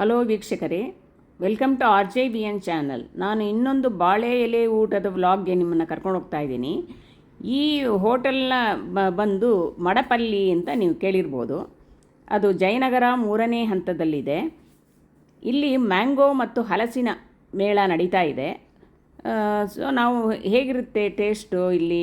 Hello ವೀಕ್ಷಕರೇ, welcome to R J B N channel. ನಾನು ಇನ್ನೊಂದು ಬಾಳೆ ಎಲೆ ಊಟದ ವ್ಲಾಗ್ಗೆ ನಿಮ್ಮನ್ನು ಕರ್ಕೊಂಡು ಹೋಗ್ತಾ ಇದ್ದೀನಿ. ಈ ಹೋಟೆಲ್ನ ಬಂದು ಮಡಪಲ್ಲಿ ಅಂತ ನೀವು ಕೇಳಿರ್ಬೋದು. ಅದು ಜಯನಗರ 3ನೇ ಹಂತದಲ್ಲಿದೆ. ಇಲ್ಲಿ ಮ್ಯಾಂಗೋ ಮತ್ತು ಹಲಸಿನ ಮೇಳ ನಡೀತಾ ಇದೆ. ಸೊ ನಾವು ಹೇಗಿರುತ್ತೆ ಟೇಸ್ಟು ಇಲ್ಲಿ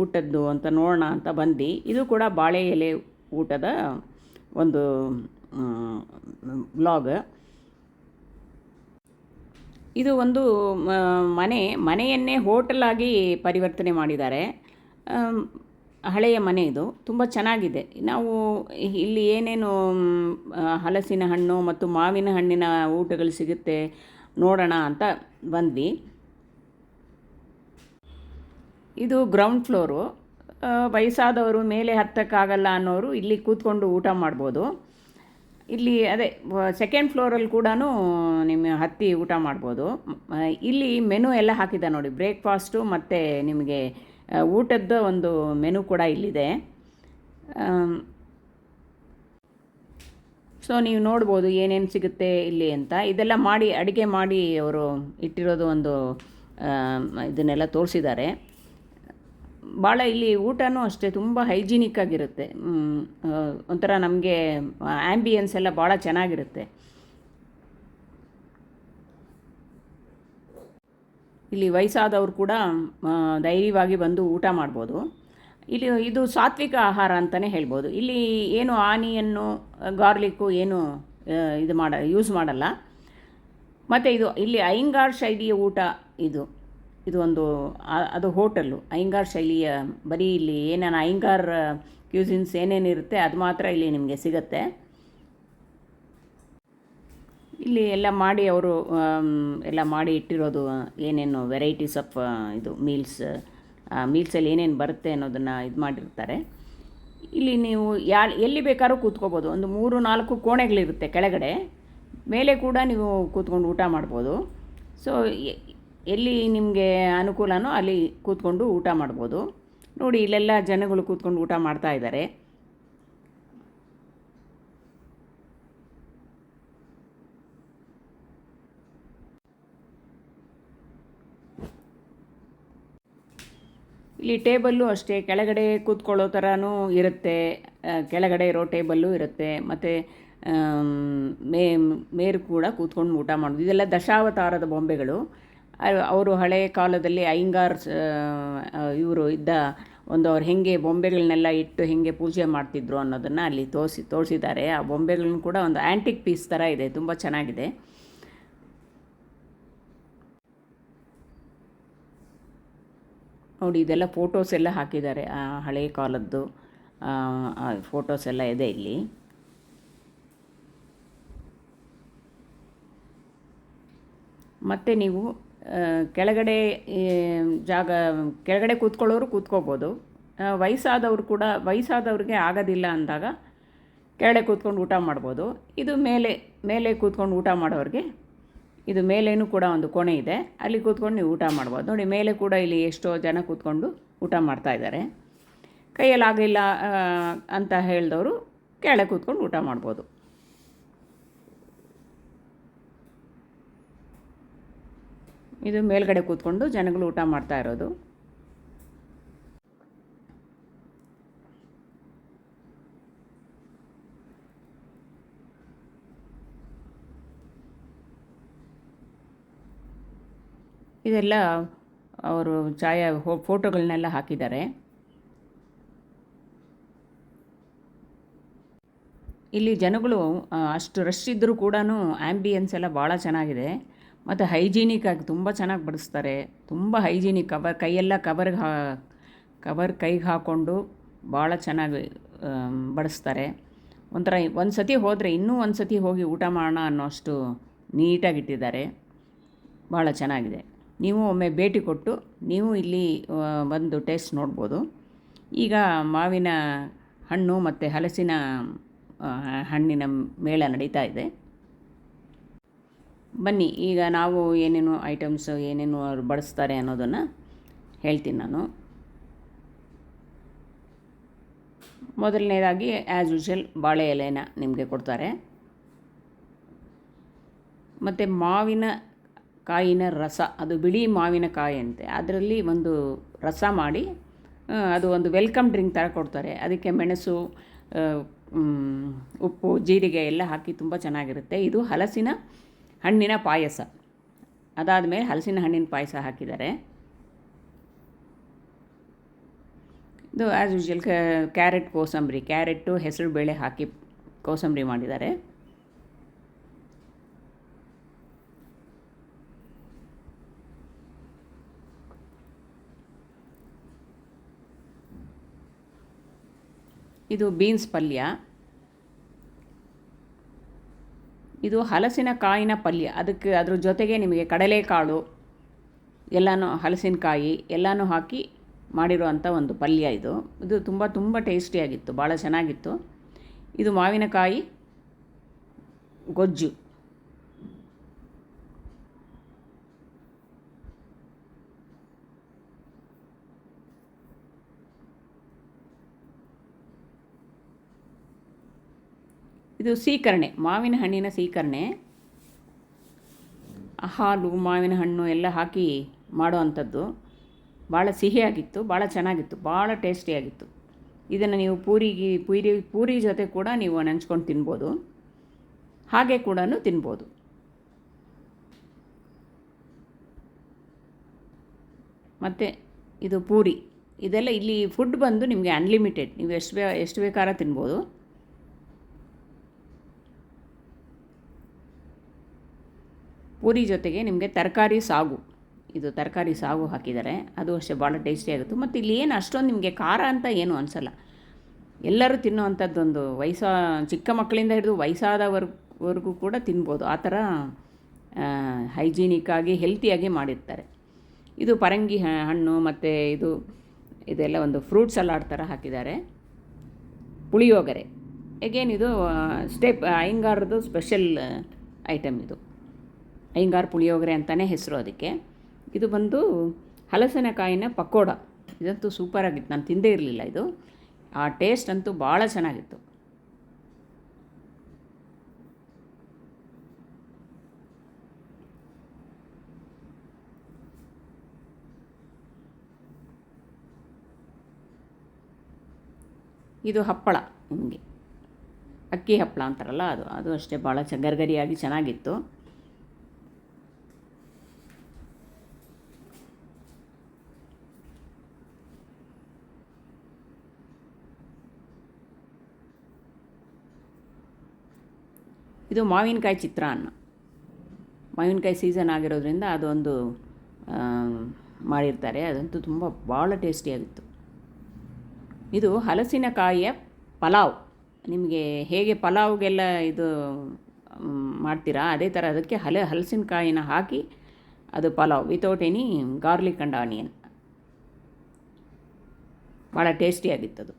ಊಟದ್ದು ಅಂತ ನೋಡೋಣ ಅಂತ ಬಂದು, ಇದು ಕೂಡ ಬಾಳೆ ಎಲೆ ಊಟದ ಒಂದು ವ್ಲಾಗ್. ಇದು ಒಂದು ಮನೆಯನ್ನೇ ಹೋಟೆಲಾಗಿ ಪರಿವರ್ತನೆ ಮಾಡಿದ್ದಾರೆ. ಹಳೆಯ ಮನೆ ಇದು, ತುಂಬ ಚೆನ್ನಾಗಿದೆ. ನಾವು ಇಲ್ಲಿ ಏನೇನು ಹಲಸಿನ ಹಣ್ಣು ಮತ್ತು ಮಾವಿನ ಹಣ್ಣಿನ ಊಟಗಳು ಸಿಗುತ್ತೆ ನೋಡೋಣ ಅಂತ ಬಂದ್ವಿ. ಇದು ಗ್ರೌಂಡ್ ಫ್ಲೋರು. ವಯಸ್ಸಾದವರು ಮೇಲೆ ಹತ್ತಕ್ಕಾಗಲ್ಲ ಅನ್ನೋರು ಇಲ್ಲಿ ಕೂತ್ಕೊಂಡು ಊಟ ಮಾಡ್ಬೋದು. ಇಲ್ಲಿ ಅದೇ ಸೆಕೆಂಡ್ ಫ್ಲೋರಲ್ಲಿ ಕೂಡ ನಿಮ್ಮ ಹತ್ತಿ ಊಟ ಮಾಡ್ಬೋದು. ಇಲ್ಲಿ ಮೆನು ಎಲ್ಲ ಹಾಕಿದೆ ನೋಡಿ, ಬ್ರೇಕ್ಫಾಸ್ಟು ಮತ್ತು ನಿಮಗೆ ಊಟದ ಒಂದು ಮೆನು ಕೂಡ ಇಲ್ಲಿದೆ. ಸೊ ನೀವು ನೋಡ್ಬೋದು ಏನೇನು ಸಿಗುತ್ತೆ ಇಲ್ಲಿ ಅಂತ. ಇದೆಲ್ಲ ಅಡುಗೆ ಮಾಡಿ ಅವರು ಇಟ್ಟಿರೋದು ಒಂದು ಇದನ್ನೆಲ್ಲ ತೋರಿಸಿದ್ದಾರೆ. ಭಾಳ ಇಲ್ಲಿ ಊಟನೂ ಅಷ್ಟೇ ತುಂಬ ಹೈಜಿನಿಕ್ ಆಗಿರುತ್ತೆ. ಒಂಥರ ನಮಗೆ ಆ್ಯಂಬಿಯನ್ಸ್ ಎಲ್ಲ ಭಾಳ ಚೆನ್ನಾಗಿರುತ್ತೆ. ಇಲ್ಲಿ ವಯಸ್ಸಾದವರು ಕೂಡ ಧೈರ್ಯವಾಗಿ ಬಂದು ಊಟ ಮಾಡ್ಬೋದು. ಇದು ಸಾತ್ವಿಕ ಆಹಾರ ಅಂತಲೇ ಹೇಳ್ಬೋದು. ಇಲ್ಲಿ ಏನು ಆನಿಯನ್ನು ಗಾರ್ಲಿಕ್ಕು ಏನು ಯೂಸ್ ಮಾಡಲ್ಲ. ಮತ್ತು ಇಲ್ಲಿ ಅಯ್ಯಂಗಾರ್ ಶೈಲಿಯ ಊಟ ಇದು ಒಂದು ಅದು ಹೋಟೆಲ್ಲು ಅಯ್ಯಂಗಾರ್ ಶೈಲಿಯ. ಬರೀ ಇಲ್ಲಿ ಏನೇನು ಅಯ್ಯಂಗಾರ್ ಕ್ಯೂಸಿನ್ಸ್ ಏನೇನಿರುತ್ತೆ ಅದು ಮಾತ್ರ ಇಲ್ಲಿ ನಿಮಗೆ ಸಿಗುತ್ತೆ. ಇಲ್ಲಿ ಎಲ್ಲ ಮಾಡಿ ಅವರು ಎಲ್ಲ ಮಾಡಿ ಇಟ್ಟಿರೋದು ಏನೇನು ವೆರೈಟೀಸ್ ಆಫ್ ಮೀಲ್ಸಲ್ಲಿ ಏನೇನು ಬರುತ್ತೆ ಅನ್ನೋದನ್ನು ಮಾಡಿರ್ತಾರೆ. ಇಲ್ಲಿ ನೀವು ಎಲ್ಲಿ ಬೇಕಾದ್ರೂ ಕೂತ್ಕೋಬೋದು. ಒಂದು 3-4 ಕೋಣೆಗಳಿರುತ್ತೆ ಕೆಳಗಡೆ. ಮೇಲೆ ಕೂಡ ನೀವು ಕೂತ್ಕೊಂಡು ಊಟ ಮಾಡ್ಬೋದು. ಸೊ ಎಲ್ಲಿ ನಿಮಗೆ ಅನುಕೂಲನೋ ಅಲ್ಲಿ ಕೂತ್ಕೊಂಡು ಊಟ ಮಾಡ್ಬೋದು. ನೋಡಿ, ಇಲ್ಲೆಲ್ಲ ಜನಗಳು ಕೂತ್ಕೊಂಡು ಊಟ ಮಾಡ್ತಾ ಇದ್ದಾರೆ. ಇಲ್ಲಿ ಟೇಬಲ್ಲು ಅಷ್ಟೇ ಕೆಳಗಡೆ ಕೂತ್ಕೊಳ್ಳೋ ಥರನೂ ಇರುತ್ತೆ. ಕೆಳಗಡೆ ಇರೋ ಟೇಬಲ್ಲು ಇರುತ್ತೆ. ಮತ್ತು ಮೇರು ಕೂಡ ಕೂತ್ಕೊಂಡು ಊಟ ಮಾಡೋದು. ಇದೆಲ್ಲ ದಶಾವತಾರದ ಬೊಂಬೆಗಳು. ಅವರು ಹಳೆಯ ಕಾಲದಲ್ಲಿ ಅಯ್ಯಂಗಾರ್ಸ್ ಇವರು ಅವ್ರು ಹೇಗೆ ಬೊಂಬೆಗಳನ್ನೆಲ್ಲ ಇಟ್ಟು ಹೇಗೆ ಪೂಜೆ ಮಾಡ್ತಿದ್ರು ಅನ್ನೋದನ್ನು ಅಲ್ಲಿ ತೋರಿಸಿದ್ದಾರೆ. ಆ ಬೊಂಬೆಗಳನ್ನ ಕೂಡ ಒಂದು ಆ್ಯಂಟಿಕ್ ಪೀಸ್ ಥರ ಇದೆ, ತುಂಬ ಚೆನ್ನಾಗಿದೆ. ನೋಡಿ, ಇದೆಲ್ಲ ಫೋಟೋಸ್ ಎಲ್ಲ ಹಾಕಿದ್ದಾರೆ. ಆ ಹಳೆಯ ಕಾಲದ್ದು ಫೋಟೋಸ್ ಎಲ್ಲ ಇದೆ ಇಲ್ಲಿ. ಮತ್ತು ನೀವು ಕೆಳಗಡೆ ಕೂತ್ಕೊಳ್ಳೋರು ಕೂತ್ಕೋಬೋದು. ವಯಸ್ಸಾದವ್ರಿಗೆ ಆಗೋದಿಲ್ಲ ಅಂದಾಗ ಕೆಳಗಡೆ ಕೂತ್ಕೊಂಡು ಊಟ ಮಾಡ್ಬೋದು. ಇದು ಮೇಲೆ ಕೂತ್ಕೊಂಡು ಊಟ ಮಾಡೋರಿಗೆ ಇದು ಮೇಲೇನೂ ಕೂಡ ಒಂದು ಕೋಣೆ ಇದೆ, ಅಲ್ಲಿ ಕೂತ್ಕೊಂಡು ನೀವು ಊಟ ಮಾಡ್ಬೋದು. ನೋಡಿ, ಮೇಲೆ ಕೂಡ ಇಲ್ಲಿ ಎಷ್ಟೋ ಜನ ಕೂತ್ಕೊಂಡು ಊಟ ಮಾಡ್ತಾಯಿದ್ದಾರೆ. ಕೈಯಲ್ಲಾಗಲಿಲ್ಲ ಅಂತ ಹೇಳಿದವರು ಕೆಳಗೆ ಕೂತ್ಕೊಂಡು ಊಟ ಮಾಡ್ಬೋದು. ಇದು ಮೇಲ್ಗಡೆ ಕೂತ್ಕೊಂಡು ಜನಗಳು ಊಟ ಮಾಡ್ತಾ ಇರೋದು. ಇದೆಲ್ಲ ಅವರು ಫೋಟೋಗಳನ್ನೆಲ್ಲ ಹಾಕಿದ್ದಾರೆ. ಇಲ್ಲಿ ಜನಗಳು ಅಷ್ಟು ರಶ್ ಇದ್ದರೂ ಕೂಡ ಆ್ಯಂಬಿಯನ್ಸ್ ಎಲ್ಲ ಭಾಳ ಚೆನ್ನಾಗಿದೆ. ಮತ್ತು ಹೈಜೀನಿಕ್ ಆಗಿ ತುಂಬ ಚೆನ್ನಾಗಿ ಬಡಿಸ್ತಾರೆ. ತುಂಬ ಹೈಜೀನಿಕ್. ಕವರ್ ಕೈಗೆ ಹಾಕ್ಕೊಂಡು ಭಾಳ ಚೆನ್ನಾಗಿ ಬಡಿಸ್ತಾರೆ. ಒಂಥರ ಒಂದು ಸತಿ ಹೋದರೆ ಇನ್ನೂ ಒಂದು ಸತಿ ಹೋಗಿ ಊಟ ಮಾಡೋಣ ಅನ್ನೋಷ್ಟು ನೀಟಾಗಿಟ್ಟಿದ್ದಾರೆ. ಭಾಳ ಚೆನ್ನಾಗಿದೆ. ನೀವು ಒಮ್ಮೆ ಭೇಟಿ ಕೊಟ್ಟು ನೀವು ಇಲ್ಲಿ ಬಂದು ಟೇಸ್ಟ್ ನೋಡ್ಬೋದು. ಈಗ ಮಾವಿನ ಹಣ್ಣು ಮತ್ತು ಹಲಸಿನ ಹಣ್ಣಿನ ಮೇಳ ನಡೀತಾ ಇದೆ. ಬನ್ನಿ, ಈಗ ನಾವು ಏನೇನು ಐಟಮ್ಸ್ ಏನೇನು ಅವ್ರು ಬಡಿಸ್ತಾರೆ ಅನ್ನೋದನ್ನು ಹೇಳ್ತೀನಿ ನಾನು. ಮೊದಲನೇದಾಗಿ ಆ್ಯಸ್ ಯೂಶುವಲ್ ಬಾಳೆ ಎಲೆನ ನಿಮಗೆ ಕೊಡ್ತಾರೆ. ಮತ್ತು ಮಾವಿನ ಕಾಯಿನ ರಸ, ಅದು ಬಿಳಿ ಮಾವಿನಕಾಯಿ ಅಂತೆ, ಅದರಲ್ಲಿ ಒಂದು ರಸ ಮಾಡಿ ಅದು ಒಂದು ವೆಲ್ಕಮ್ ಡ್ರಿಂಕ್ ಥರ ಕೊಡ್ತಾರೆ. ಅದಕ್ಕೆ ಮೆಣಸು, ಉಪ್ಪು, ಜೀರಿಗೆ ಎಲ್ಲ ಹಾಕಿ ತುಂಬ ಚೆನ್ನಾಗಿರುತ್ತೆ. ಇದು ಹಲಸಿನ ಹಣ್ಣಿನ ಪಾಯಸ. ಅದಾದಮೇಲೆ ಹಲಸಿನ ಹಣ್ಣಿನ ಪಾಯಸ ಹಾಕಿದ್ದಾರೆ. ಇದು ಆ್ಯಸ್ ಯೂಶ್ವಲ್ ಕ್ಯಾರೆಟ್ ಕೋಸಂಬರಿ, ಕ್ಯಾರೆಟು ಹೆಸರು ಬೇಳೆ ಹಾಕಿ ಕೋಸಂಬರಿ ಮಾಡಿದ್ದಾರೆ. ಇದು ಬೀನ್ಸ್ ಪಲ್ಯ. ಇದು ಹಲಸಿನ ಕಾಯಿನ ಪಲ್ಯ. ಅದ್ರ ಜೊತೆಗೆ ನಿಮಗೆ ಕಡಲೆಕಾಳು ಎಲ್ಲನೂ, ಹಲಸಿನಕಾಯಿ ಎಲ್ಲನೂ ಹಾಕಿ ಮಾಡಿರುವಂಥ ಒಂದು ಪಲ್ಯ ಇದು. ಇದು ತುಂಬ ಟೇಸ್ಟಿಯಾಗಿತ್ತು, ಭಾಳ ಚೆನ್ನಾಗಿತ್ತು. ಇದು ಮಾವಿನಕಾಯಿ ಗೊಜ್ಜು. ಇದು ಸೀಕರಣೆ, ಮಾವಿನ ಹಣ್ಣಿನ ಸೀಕರಣೆ. ಹಾಲು, ಮಾವಿನ ಹಣ್ಣು ಎಲ್ಲ ಹಾಕಿ ಮಾಡುವಂಥದ್ದು. ಭಾಳ ಸಿಹಿಯಾಗಿತ್ತು, ಭಾಳ ಚೆನ್ನಾಗಿತ್ತು, ಭಾಳ ಟೇಸ್ಟಿಯಾಗಿತ್ತು. ಇದನ್ನು ನೀವು ಪೂರಿ ಜೊತೆ ಕೂಡ ನೀವು ನೆಂಚ್ಕೊಂಡು ತಿನ್ಬೋದು, ಹಾಗೆ ಕೂಡ ತಿನ್ಬೋದು. ಮತ್ತು ಇದು ಪೂರಿ, ಇದೆಲ್ಲ ಇಲ್ಲಿ ಫುಡ್ ಬಂದು ನಿಮಗೆ ಅನ್ಲಿಮಿಟೆಡ್, ನೀವು ಎಷ್ಟು ಬೇಕಾದ್ರೂ ತಿನ್ಬೋದು. ಪೂರಿ ಜೊತೆಗೆ ನಿಮಗೆ ತರಕಾರಿ ಸಾಗು, ಇದು ತರಕಾರಿ ಸಾಗು ಹಾಕಿದ್ದಾರೆ, ಅದು ಅಷ್ಟೇ ಭಾಳ ಟೇಸ್ಟಿಯಾಗುತ್ತೆ. ಮತ್ತು ಇಲ್ಲಿ ಏನು ಅಷ್ಟೊಂದು ನಿಮಗೆ ಖಾರ ಅಂತ ಏನು ಅನಿಸಲ್ಲ, ಎಲ್ಲರೂ ತಿನ್ನುವಂಥದ್ದೊಂದು ಚಿಕ್ಕ ಮಕ್ಕಳಿಂದ ಹಿಡಿದು ವಯಸ್ಸಾದವರೆಗೂ ಕೂಡ ತಿನ್ಬೋದು, ಆ ಥರ ಹೈಜೀನಿಕ್ಕಾಗಿ ಹೆಲ್ತಿಯಾಗಿ ಮಾಡಿರ್ತಾರೆ. ಇದು ಪರಂಗಿ ಹಣ್ಣು ಮತ್ತು ಇದೆಲ್ಲ ಒಂದು ಫ್ರೂಟ್ ಸಲಾಡ್ ಥರ ಹಾಕಿದ್ದಾರೆ. ಪುಳಿಯೋಗರೆ, ಎಗೇನ್ ಇದು ಅಯ್ಯಂಗಾರದ್ದು ಸ್ಪೆಷಲ್ ಐಟಮ್. ಇದು ಅಯ್ಯಂಗಾರ್ ಪುಳಿಯೋಗರೆ ಅಂತಲೇ ಹೆಸರು ಅದಕ್ಕೆ. ಇದು ಬಂದು ಹಲಸಿನಕಾಯಿನ ಪಕೋಡ. ಇದಂತೂ ಸೂಪರಾಗಿತ್ತು, ನಾನು ತಿಂದೇ ಇರಲಿಲ್ಲ ಇದು. ಆ ಟೇಸ್ಟ್ ಅಂತೂ ಭಾಳ ಚೆನ್ನಾಗಿತ್ತು. ಇದು ಹಪ್ಪಳ, ನಿಮಗೆ ಅಕ್ಕಿ ಹಪ್ಪಳ ಅಂತಾರಲ್ಲ ಅದು ಅಷ್ಟೇ ಭಾಳ ಗರಿಗರಿಯಾಗಿ ಚೆನ್ನಾಗಿತ್ತು. ಇದು ಮಾವಿನಕಾಯಿ ಚಿತ್ರಾನ್ನ. ಮಾವಿನಕಾಯಿ ಸೀಸನ್ ಆಗಿರೋದ್ರಿಂದ ಅದೊಂದು ಮಾಡಿರ್ತಾರೆ, ಅದಂತೂ ಭಾಳ ಟೇಸ್ಟಿಯಾಗಿತ್ತು. ಇದು ಹಲಸಿನಕಾಯಿಯ ಪಲಾವ್. ನಿಮಗೆ ಹೇಗೆ ಪಲಾವ್ಗೆಲ್ಲ ಇದು ಮಾಡ್ತೀರಾ ಅದೇ ಥರ ಅದಕ್ಕೆ ಹಲಸಿನಕಾಯಿನ ಹಾಕಿ ಅದು pulao without any garlic and onion. ಭಾಳ ಟೇಸ್ಟಿಯಾಗಿತ್ತದು.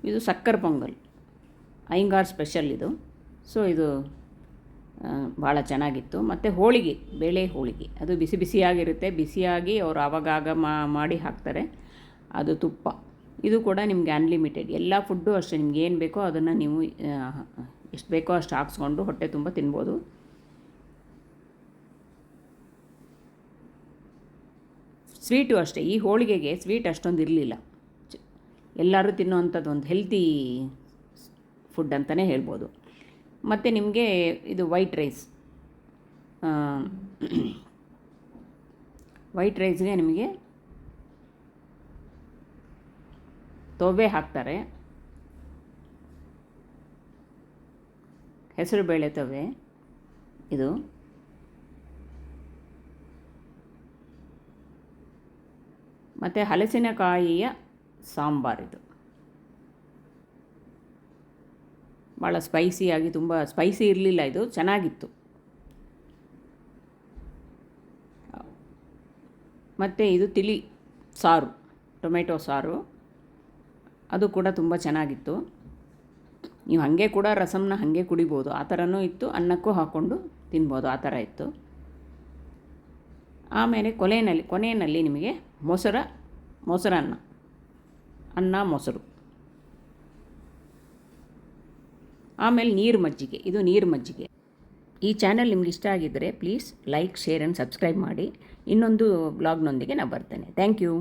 ಇದು ಸಕ್ಕರೆ ಪೊಂಗಲ್, ಅಯ್ಯಂಗಾರ್ ಸ್ಪೆಷಲ್ ಇದು. ಸೊ ಇದು ಭಾಳ ಚೆನ್ನಾಗಿತ್ತು. ಮತ್ತು ಹೋಳಿಗೆ, ಬೇಳೆ ಹೋಳಿಗೆ, ಅದು ಬಿಸಿಯಾಗಿರುತ್ತೆ, ಬಿಸಿಯಾಗಿ ಅವರು ಆವಾಗ ಮಾಡಿ ಹಾಕ್ತಾರೆ. ಅದು ತುಪ್ಪ, ಇದು ಕೂಡ ನಿಮಗೆ ಅನ್ಲಿಮಿಟೆಡ್. ಎಲ್ಲ ಫುಡ್ಡು ಅಷ್ಟೇ, ನಿಮ್ಗೆ ಏನು ಬೇಕೋ ಅದನ್ನು ನೀವು ಎಷ್ಟು ಬೇಕೋ ಅಷ್ಟು ಹಾಕ್ಸ್ಕೊಂಡು ಹೊಟ್ಟೆ ತುಂಬ ತಿನ್ಬೋದು. ಸ್ವೀಟು ಅಷ್ಟೇ, ಈ ಹೋಳಿಗೆಗೆ ಸ್ವೀಟ್ ಅಷ್ಟೊಂದು ಇರಲಿಲ್ಲ. ಎಲ್ಲರೂ ತಿನ್ನುವಂಥದ್ದು ಒಂದು ಹೆಲ್ತಿ ಫುಡ್ ಅಂತಲೇ ಹೇಳ್ಬೋದು. ಮತ್ತು ನಿಮಗೆ ಇದು ವೈಟ್ ರೈಸ್ಗೆ ನಿಮಗೆ ತೊವ್ವೆ ಹಾಕ್ತಾರೆ, ಹೆಸರುಬೇಳೆ ತೊವ್ವೆ ಇದು. ಮತ್ತು ಹಲಸಿನಕಾಯಿಯ ಸಾಂಬಾರಿದು ಭಾಳ ಸ್ಪೈಸಿಯಾಗಿ, ತುಂಬ ಸ್ಪೈಸಿ ಇರಲಿಲ್ಲ, ಇದು ಚೆನ್ನಾಗಿತ್ತು. ಮತ್ತು ಇದು ತಿಳಿ ಸಾರು, ಟೊಮೆಟೊ ಸಾರು, ಅದು ಕೂಡ ತುಂಬ ಚೆನ್ನಾಗಿತ್ತು. ನೀವು ಹಾಗೆ ಕೂಡ ರಸಮ್ನ ಹಾಗೆ ಕುಡಿಬೋದು, ಆ ಥರನೂ ಇತ್ತು. ಅನ್ನಕ್ಕೂ ಹಾಕ್ಕೊಂಡು ತಿನ್ಬೋದು, ಆ ಥರ ಇತ್ತು. ಆಮೇಲೆ ಕೊನೆಯಲ್ಲಿ ನಿಮಗೆ ಮೊಸರನ್ನ, ಅನ್ನ ಮೊಸರು, ಆಮೇಲೆ ನೀರು ಮಜ್ಜಿಗೆ, ಇದು ನೀರು ಮಜ್ಜಿಗೆ. ಈ ಚಾನಲ್ ನಿಮ್ಗೆ ಇಷ್ಟ ಆಗಿದ್ದರೆ please like, share and subscribe ಮಾಡಿ. ಇನ್ನೊಂದು ಬ್ಲಾಗ್ನೊಂದಿಗೆ ನಾನು ಬರ್ತೇನೆ. Thank you.